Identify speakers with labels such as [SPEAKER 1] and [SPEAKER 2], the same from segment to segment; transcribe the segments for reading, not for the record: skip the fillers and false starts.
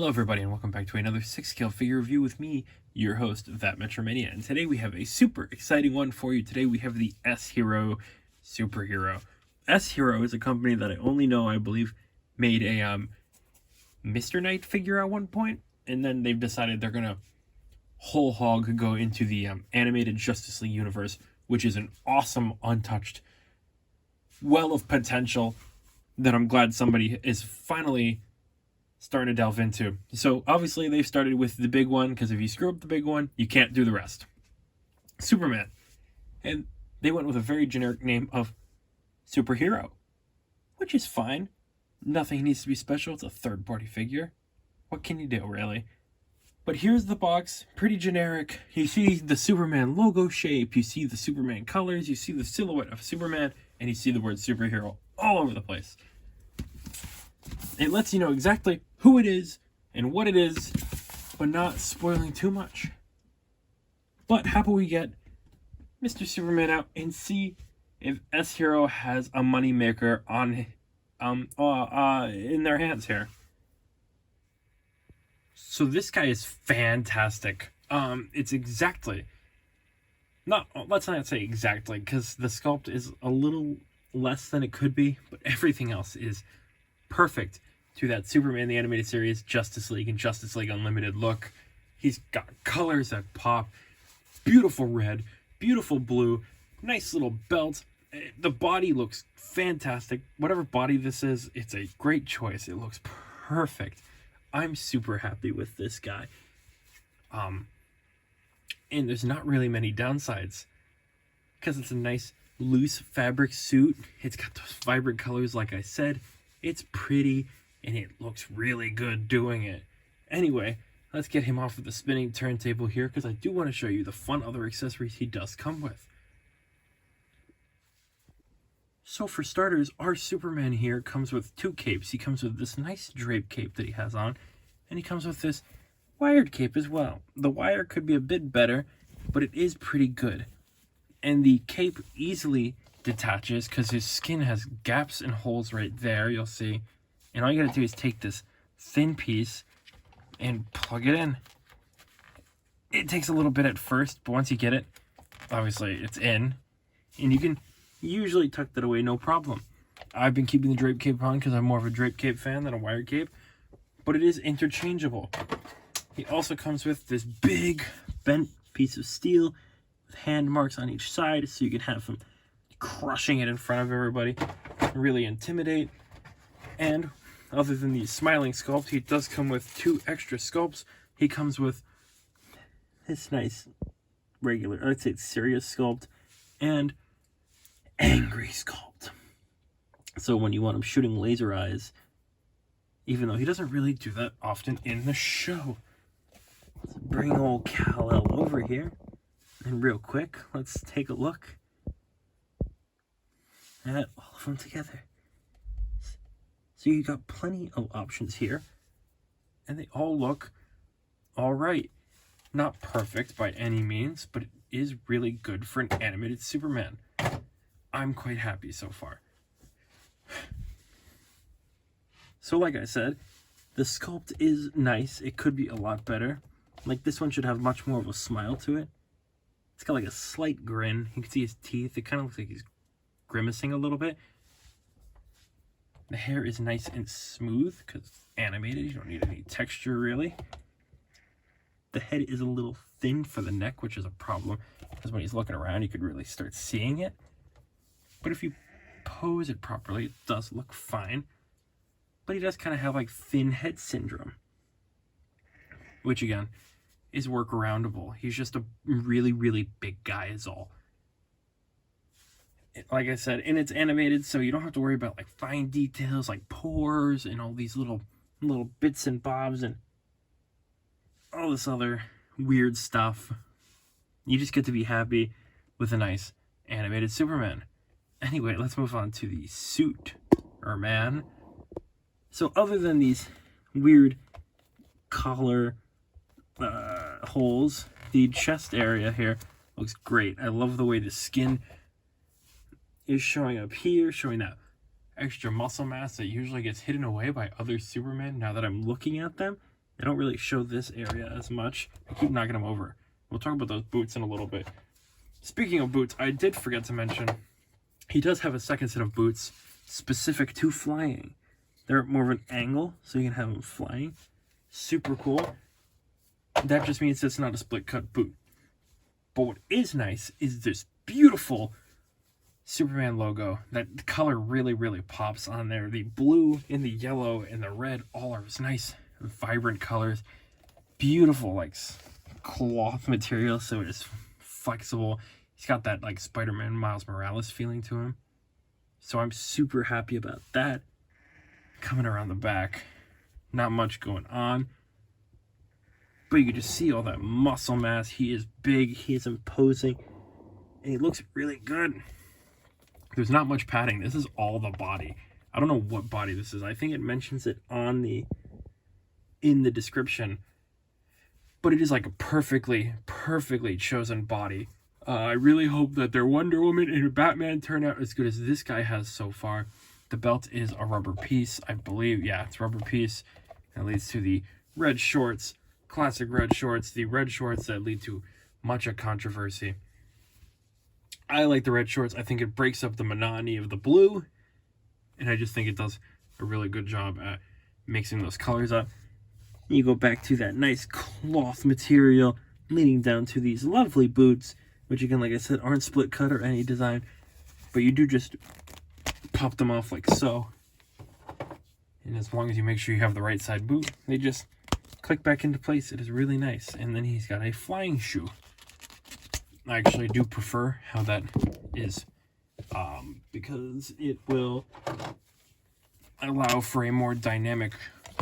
[SPEAKER 1] Hello everybody and welcome back to another 6-scale figure review with me, your host, That Mania. And today we have a super exciting one for you. Today we have the S-Hero Superhero. S-Hero is a company that I only know, I believe, made a Mr. Knight figure at one point. And then they've decided they're going to whole hog go into the animated Justice League universe, which is an awesome, untouched well of potential that I'm glad somebody is finally starting to delve into. So obviously they've started with the big one, because if you screw up the big one, you can't do the rest. Superman. And they went with a very generic name of Superhero, which is fine. Nothing needs to be special. It's a third-party figure. What can you do, really? But here's the box, pretty generic. You see the Superman logo shape, you see the Superman colors, you see the silhouette of Superman, and you see the word superhero all over the place. It lets you know exactly who it is and what it is, but not spoiling too much. But how about we get Mr. Superman out and see if S-Hero has a moneymaker on in their hands here. So this guy is fantastic. It's exactly, let's not say exactly, because the sculpt is a little less than it could be, but everything else is perfect to that Superman the Animated Series, Justice League, and Justice League Unlimited look. He's got colors that pop, beautiful red, beautiful blue, nice little belt. The body looks fantastic. Whatever body this is, it's a great choice. It looks perfect. I'm super happy with this guy. And there's not really many downsides, because it's a nice loose fabric suit. It's got those vibrant colors, like I said. It's pretty, and it looks really good doing it. Anyway, let's get him off of the spinning turntable here, because I do want to show you the fun other accessories he does come with. So for starters, our Superman here comes with two capes. He comes with this nice drape cape that he has on, and he comes with this wired cape as well. The wire could be a bit better, but it is pretty good. And the cape easily detaches because his skin has gaps and holes right there, you'll see. And all you gotta do is take this thin piece and plug it in. It takes a little bit at first, but once you get it, obviously it's in, and you can usually tuck that away no problem. I've been keeping the drape cape on because I'm more of a drape cape fan than a wired cape, but it is interchangeable. He also comes with this big bent piece of steel with hand marks on each side, so you can have him crushing it in front of everybody, really intimidate. And other than the smiling sculpt, he does come with two extra sculpts. He comes with this nice regular, I'd say serious sculpt, and angry sculpt. So when you want him shooting laser eyes, even though he doesn't really do that often in the show. Let's bring old Kal-El over here, and real quick, let's take a look at all of them together. So you got plenty of options here, and they all look alright. Not perfect by any means, but it is really good for an animated Superman. I'm quite happy so far. So like I said, the sculpt is nice. It could be a lot better. Like, this one should have much more of a smile to it. It's got like a slight grin. You can see his teeth. It kind of looks like he's grimacing a little bit. The hair is nice and smooth because it's animated. You don't need any texture, really. The head is a little thin for the neck, which is a problem, because when he's looking around, you could really start seeing it. But if you pose it properly, it does look fine. But he does kind of have like thin head syndrome, which again is workaroundable. He's just a really, really big guy is all. Like I said, and it's animated, so you don't have to worry about like fine details like pores and all these little bits and bobs and all this other weird stuff. You just get to be happy with a nice animated Superman. Anyway, let's move on to the suit, or man. So other than these weird collar holes, the chest area here looks great. I love the way the skin is showing up here, showing that extra muscle mass that usually gets hidden away by other Supermen now that I'm looking at them. They don't really show this area as much. I keep knocking them over. We'll talk about those boots in a little bit. Speaking of boots, I did forget to mention, he does have a second set of boots specific to flying. They're more of an angle, so you can have them flying. Super cool. That just means it's not a split cut boot. But what is nice is this beautiful Superman logo. That color really, really pops on there. The blue and the yellow and the red all are nice, vibrant colors. Beautiful, like, cloth material, so it is flexible. He's got that, like, Spider-Man Miles Morales feeling to him. So I'm super happy about that. Coming around the back, not much going on. But you can just see all that muscle mass. He is big, he is imposing, and he looks really good. There's not much padding. This is all the body. I don't know what body this is. I think it mentions it in the description. But it is like a perfectly chosen body. I really hope that their Wonder Woman and Batman turn out as good as this guy has so far. The belt is a rubber piece, I believe. Yeah, it's a rubber piece. That leads to the red shorts. Classic red shorts. The red shorts that lead to much of controversy. I like the red shorts. I think it breaks up the monotony of the blue. And I just think it does a really good job at mixing those colors up. You go back to that nice cloth material leading down to these lovely boots, which again, like I said, aren't split cut or any design, but you do just pop them off like so. And as long as you make sure you have the right side boot, they just click back into place. It is really nice. And then he's got a flying shoe. I actually do prefer how that is, because it will allow for a more dynamic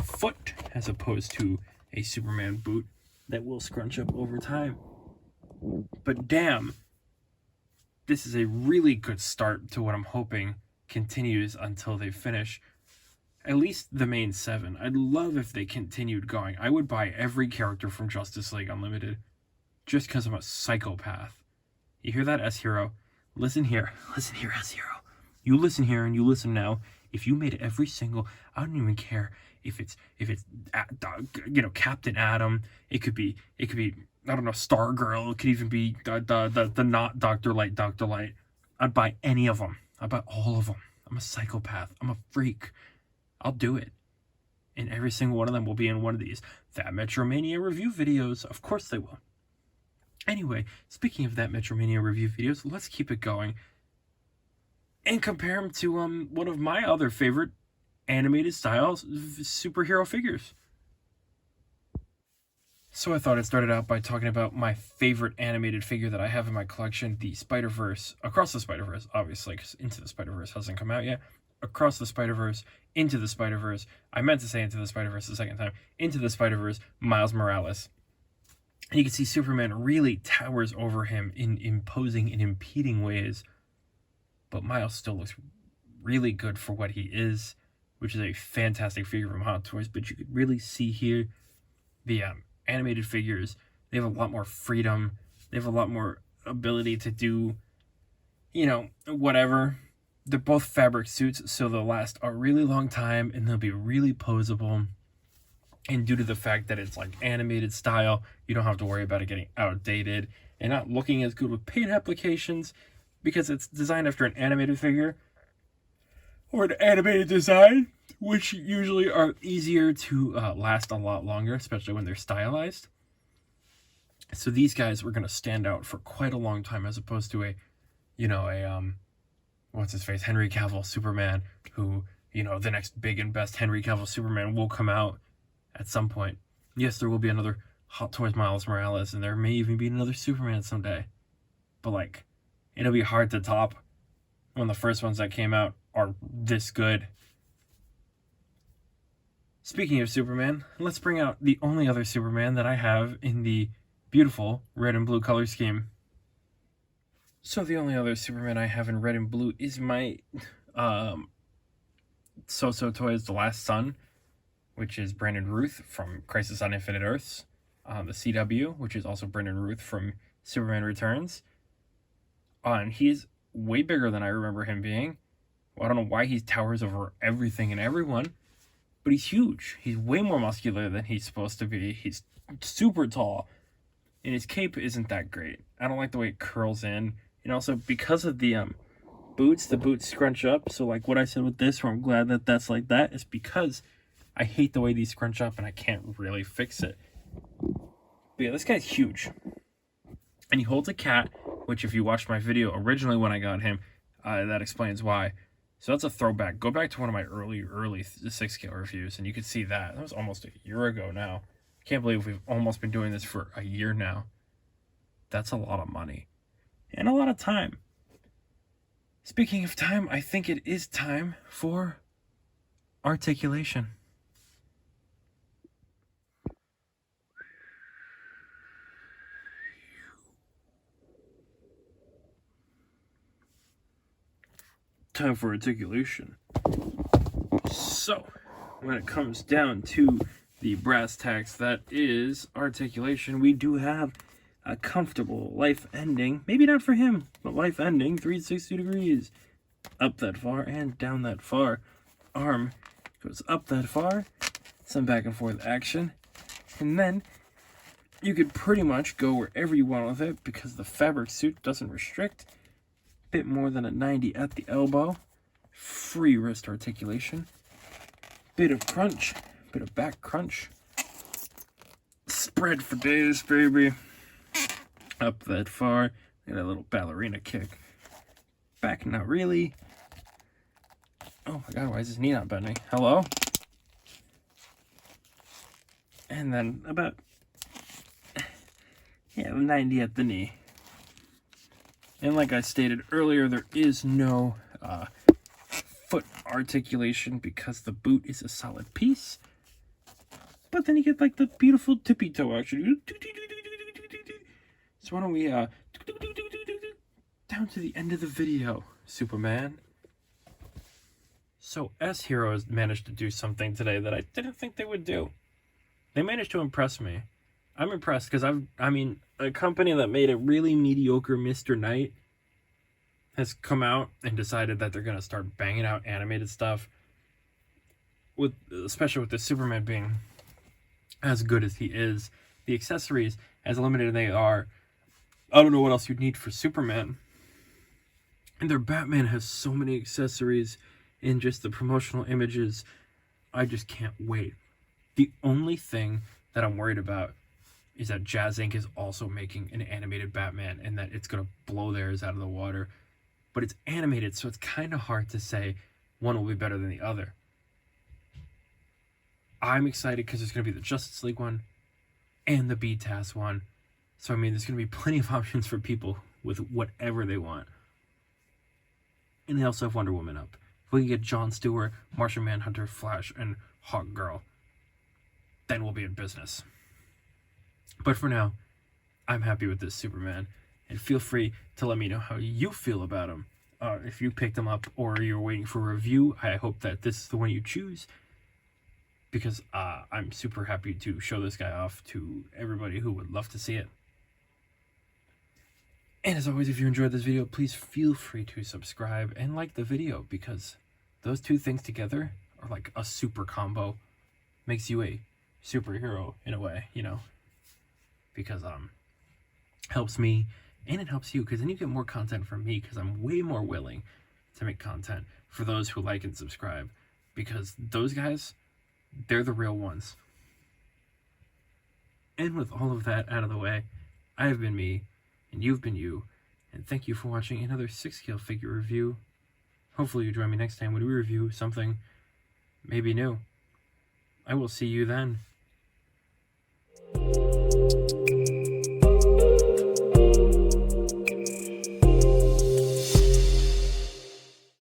[SPEAKER 1] foot as opposed to a Superman boot that will scrunch up over time. But damn, this is a really good start to what I'm hoping continues until they finish at least the main 7. I'd love if they continued going. I would buy every character from Justice League Unlimited just because I'm a psychopath. You hear that, S-Hero? Listen here, S-Hero. You listen here and you listen now. If you made every single, I don't even care if it's Captain Atom. It could be I don't know, Stargirl. It could even be the not Dr. Light. I'd buy any of them. I'd buy all of them. I'm a psychopath. I'm a freak. I'll do it. And every single one of them will be in one of these That Metromania review videos. Of course they will. Anyway, speaking of That Metromania review videos, let's keep it going and compare them to one of my other favorite animated styles superhero figures. So I thought I'd start it out by talking about my favorite animated figure that I have in my collection, the Spider-Verse, Across the Spider-Verse, obviously, because Into the Spider-Verse hasn't come out yet. Across the Spider-Verse, Into the Spider-Verse, I meant to say Into the Spider-Verse the second time, Into the Spider-Verse, Miles Morales. And you can see Superman really towers over him in imposing and impeding ways, but Miles still looks really good for what he is, which is a fantastic figure from Hot Toys. But you could really see here the animated figures, they have a lot more freedom, they have a lot more ability to do, whatever. They're both fabric suits, so they'll last a really long time and they'll be really posable. And due to the fact that it's like animated style, you don't have to worry about it getting outdated and not looking as good with paint applications, because it's designed after an animated figure or an animated design, which usually are easier to last a lot longer, especially when they're stylized. So these guys were going to stand out for quite a long time, as opposed to Henry Cavill Superman, who, the next big and best Henry Cavill Superman will come out at some point. Yes, there will be another Hot Toys Miles Morales, and there may even be another Superman someday. But, it'll be hard to top when the first ones that came out are this good. Speaking of Superman, let's bring out the only other Superman that I have in the beautiful red and blue color scheme. So the only other Superman I have in red and blue is my So Toys The Last Son, which is Brandon Ruth from Crisis on Infinite Earths. The CW, which is also Brandon Ruth from Superman Returns. And he's way bigger than I remember him being. Well, I don't know why he towers over everything and everyone. but he's huge. He's way more muscular than he's supposed to be. He's super tall, and his cape isn't that great. I don't like the way it curls in, and also because of the boots, the boots scrunch up. So like what I said with this, where I'm glad that that's like that, is because I hate the way these scrunch up, and I can't really fix it. But yeah, this guy's huge, and he holds a cat, which if you watched my video originally when I got him, that explains why. So that's a throwback. Go back to one of my early 6-scale reviews, and you could see that. That was almost a year ago now. I can't believe we've almost been doing this for a year now. That's a lot of money. And a lot of time. Speaking of time, I think it is time for articulation. Time for articulation. So, when it comes down to the brass tacks, that is articulation, we do have a comfortable life ending, maybe not for him, but life ending 360 degrees. Up that far and down that far. Arm goes up that far, some back and forth action, and then you could pretty much go wherever you want with it because the fabric suit doesn't restrict. Bit more than a 90 at the elbow. Free wrist articulation. Bit of crunch, bit of back crunch. Spread for days, baby. Up that far. Get a little ballerina kick. Back, not really. Oh my god, why is his knee not bending? Hello? And then about 90 at the knee. And like I stated earlier, there is no foot articulation because the boot is a solid piece. But then you get like the beautiful tippy toe action. So why don't we down to the end of the video, Superman. So S-Heroes managed to do something today that I didn't think they would do. They managed to impress me. I'm impressed because a company that made a really mediocre Mr. Knight has come out and decided that they're going to start banging out animated stuff, especially with the Superman being as good as he is. The accessories, as limited as they are, I don't know what else you'd need for Superman. And their Batman has so many accessories in just the promotional images. I just can't wait. The only thing that I'm worried about is that Jazz Inc. is also making an animated Batman and that it's going to blow theirs out of the water. But it's animated, so it's kind of hard to say one will be better than the other. I'm excited because there's going to be the Justice League one and the BTAS one. So, there's going to be plenty of options for people with whatever they want. And they also have Wonder Woman up. If we can get Jon Stewart, Martian Manhunter, Flash, and Hawkgirl, then we'll be in business. But for now, I'm happy with this Superman. And feel free to let me know how you feel about him. If you picked him up or you're waiting for a review, I hope that this is the one you choose. Because I'm super happy to show this guy off to everybody who would love to see it. And as always, if you enjoyed this video, please feel free to subscribe and like the video. Because those two things together are like a super combo. Makes you a superhero in a way, Because helps me. And it helps you, because then you get more content from me, because I'm way more willing to make content for those who like and subscribe. Because those guys, they're the real ones. And with all of that out of the way, I have been me, and you've been you. And thank you for watching another 6-scale figure review. Hopefully you join me next time when we review something maybe new. I will see you then.